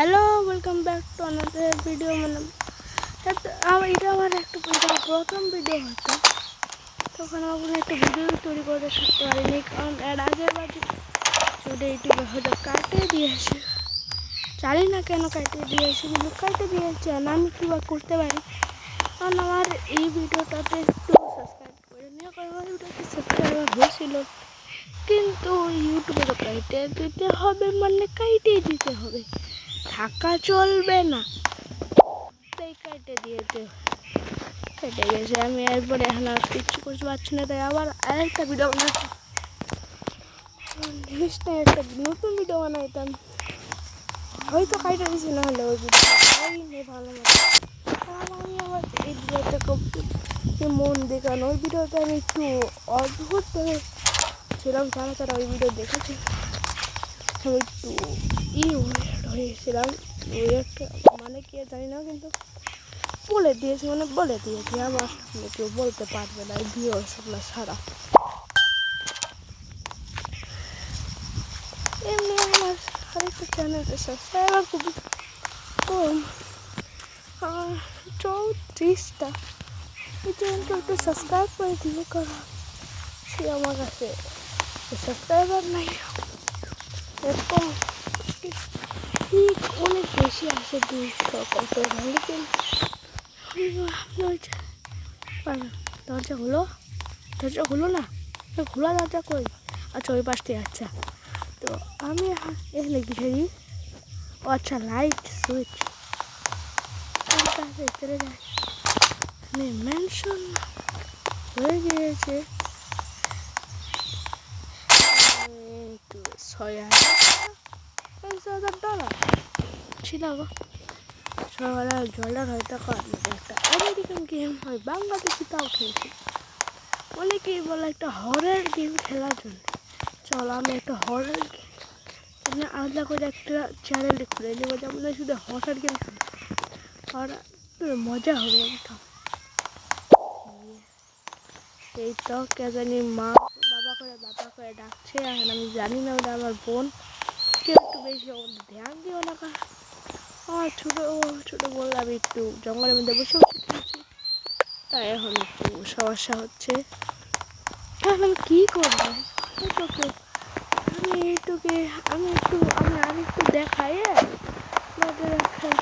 Hello, welcome back to another video. এটা আমার একটা প্রথম ভিডিও হতো, তখন আমার একটা ভিডিও তৈরি করতে শিখতে পারিনি, কারণ এর আগের বার ভিডিও ইউটিউবে হয়তো কাটিয়ে দিয়েছে। জানি না কেন কাটিয়ে দিয়েছে, কিন্তু কাটিয়ে দিয়েছে। আর আমি কী বা করতে পারি, কারণ আমার এই ভিডিওটাতে একটু সাবস্ক্রাইব করে নিও, কারণ আমার ভিডিওতে সাবস্ক্রাইবার হয়েছিল, কিন্তু ইউটিউবে তো কাটিয়ে দিতে হবে, মানে কাটিয়ে দিতে হবে, থাকা চলবে না, তাই কেটে দিয়েছে। কেটে গেছে, আমি এরপরে এখন আর কিচ্ছু করতে পারছি না, তাই আবার আরেকটা ভিডিও বানাচ্ছি। জিনিসটা একটা নতুন ভিডিও বানাইতাম, হয়তো কাটে দিয়েছি, না হলে ওই ভিডিওটা হয়নি ভালো মতো। তাহলে আমি আবার এই ভিডিওটা মন দেখানো, ওই ভিডিওতে আমি একটু অদ্ভুতভাবে ছিলাম, তারা ওই ভিডিও দেখেছে। আমি একটু হয়েছিলাম, মানে কি জানি না, কিন্তু বলে দিয়েছি, আমার সামনে কেউ বলতে পারবে না, ভিউয়ার্সগুলো ছাড়া। এমনি আমার আরেকটা চ্যানেলটা সাবস্ক্রাইবার খুবই কম, 34টা। এই চ্যানেলটা একটু সাবস্ক্রাইব করে দিল, কারণ সে আমার কাছে সাবস্ক্রাইবার নাই, এরকম ঠিক অনেক বেশি আসে, 200 কত ভালো। কিন্তু দরজা হলো না, খোলা দরজা কই? আচ্ছা, ওই পাশটি। আচ্ছা, তো আমি এখানে ঘেরি। ও আচ্ছা, লাইট সুইচ চলে যায়। মেনশন হয়ে গিয়েছে 6,000 ছিল গো। সকালে জলটা হয়তো একটা আমেরিকান গেম হয় বাংলাদেশি, তাও খেলছি। অনেকেই বলে একটা হরর গেম খেলার জন্য। চল, আমি একটা হরর গেম আলাদা করে একটা চ্যানেল খুলে নেবো, যেমন শুধু হরর গেম খেলি, আর মজা হবে একদম। এই তো কে জানি মা বাবা করে ডাকছে, এখন আমি জানি না, ওটা আমার বোন। কেউ একটু বেশি ধ্যান দিও না, আমার ছোটো বললাম একটু জঙ্গলের মধ্যে বসে খেয়েছি, তাই এখন একটু সমস্যা হচ্ছে। এখন কী করবো, আমি আর একটু দেখাই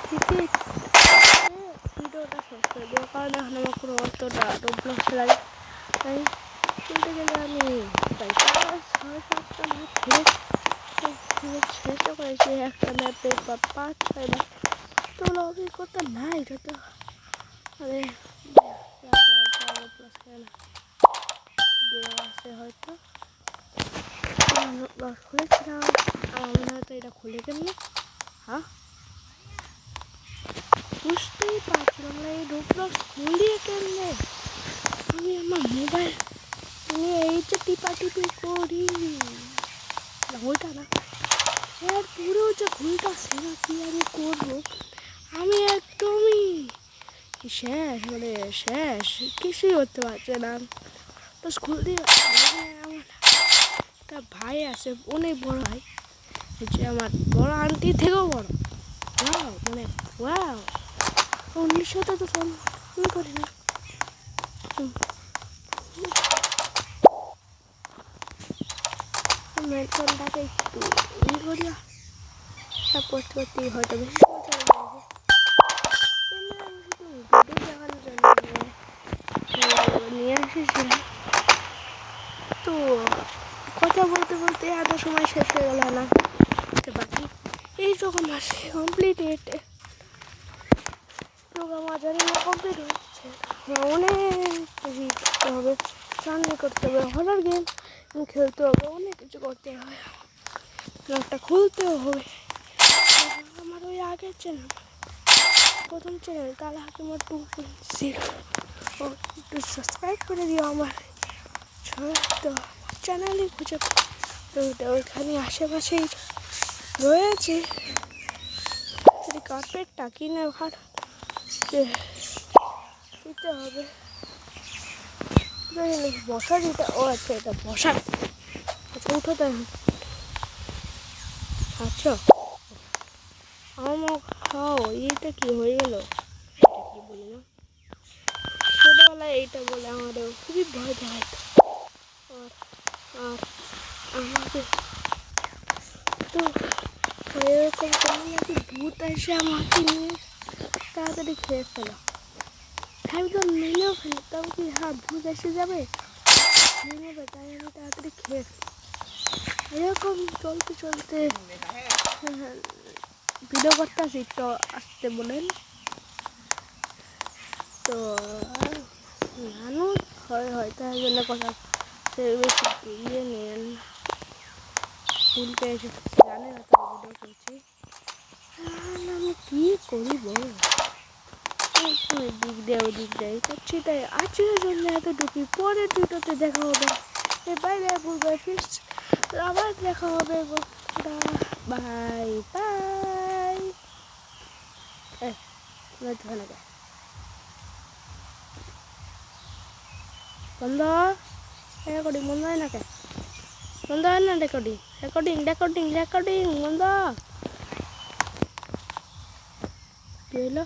থেকে ভিডিওটা শেষ করে দেবো, কারণ এখন আমার কোনো অতটা রোবলক্স খেলাই তাই কিনতে গেলে আমি প্রায় 6-7টা ম্যাপ চেষ্টা করেছি, একটা ম্যাপে 5-6 বার, তো অভিজ্ঞতা নাই যত। মানে রোবলক্স খেলা দেওয়া আছে হয়তো, খুলেছিলাম, আমার মনে হয়তো এটা খুলে কেমনি, হ্যাঁ বুঝতেই পারছিলাম না এই রোবলক্স খুলিয়ে কেমনে। আমি আমার মোবাইল নিয়ে এই যে টিপাটিপি করি, ওইটা না, এর পুরো যে খুলটা সেটা কি আমি করবো, আমি একদমই শেষ, কিছুই করতে পারছে না। তো স্কুল দিয়ে আমার একটা ভাই আছে, অনেক বড় ভাই, যে আমার বড় আন্টি থেকেও বড়। ওয়াও, 1900 তো ফোন করি না। ফোনটাকে একটু করি, সাপোর্ট করতেই হয়তো বেশি চলে যাবে। আমি শুধু ভিডিও দেখানোর জন্য নিয়ে এসেছিলাম, তো কথা বলতে বলতে এত সময় শেষ হয়ে গেল না, বাকি এই রকম আসে কমপ্লিট প্রোগ্রাম জানি না কমপ্লিট হচ্ছে, অনেক কিছু করতে হবে, রান্না করতে হবে, হরর গেম খেলতে হবে, অনেক কিছু করতে হবে, একটা খুলতেও হবে। আমার ওই আগের চ্যানেল, প্রথম চ্যানেল কালা হাকিমা 2.0, ও একটু সাবস্ক্রাইব করে দিও আমার তো চ্যানেলই খুঁজে ওইখানে আশেপাশেই রয়েছে। যদি কার্পেটটা কিনে ভাড় দিতে হবে, বসা দিতে। ও আচ্ছা, এটা বসা, আচ্ছা উঠো তাই। আচ্ছা, আমার খাও, এইটা কি হয়ে গেল? এটা কি বলে না, ছোটবেলায় এইটা বলে আমারও খুবই ভয় দেখাতো। আর আর আমাকে তো এরকম করলে নাকি ভূত এসে আমাকে নিয়ে তাড়াতাড়ি খেয়ে ফেলো। আমি তো মেনেও ফেলি, তবে কি হ্যাঁ ভূত এসে যাবে, খেয়ে নেবে, তাই আমি তাড়াতাড়ি খেয়ে ফেলি। এরকম চলতে চলতে ভিডিও করতে আসি, তো আসতে বলেন। তো মানুষ হয় তার জন্য কথা সে বেশি ইয়ে নেন, ভুলতে এসে জানে না তার ভিডিও করছি। আমি কী করিব, দিক দেয় ওদিক দেয় করছি, তাই আজকের জন্য এতটুকুই। পরের ভিডিওতে দেখা হবে, বাই বাই বাই, ফিক্স আবার দেখা হবে। Bye bye. বন্ধ রেকর্ডিং, বন্ধ হয় না কে? বন্ধ হয় না রেকর্ডিং, রেকর্ডিং রেকর্ডিং রেকর্ডিং বন্ধ। কি হইলো?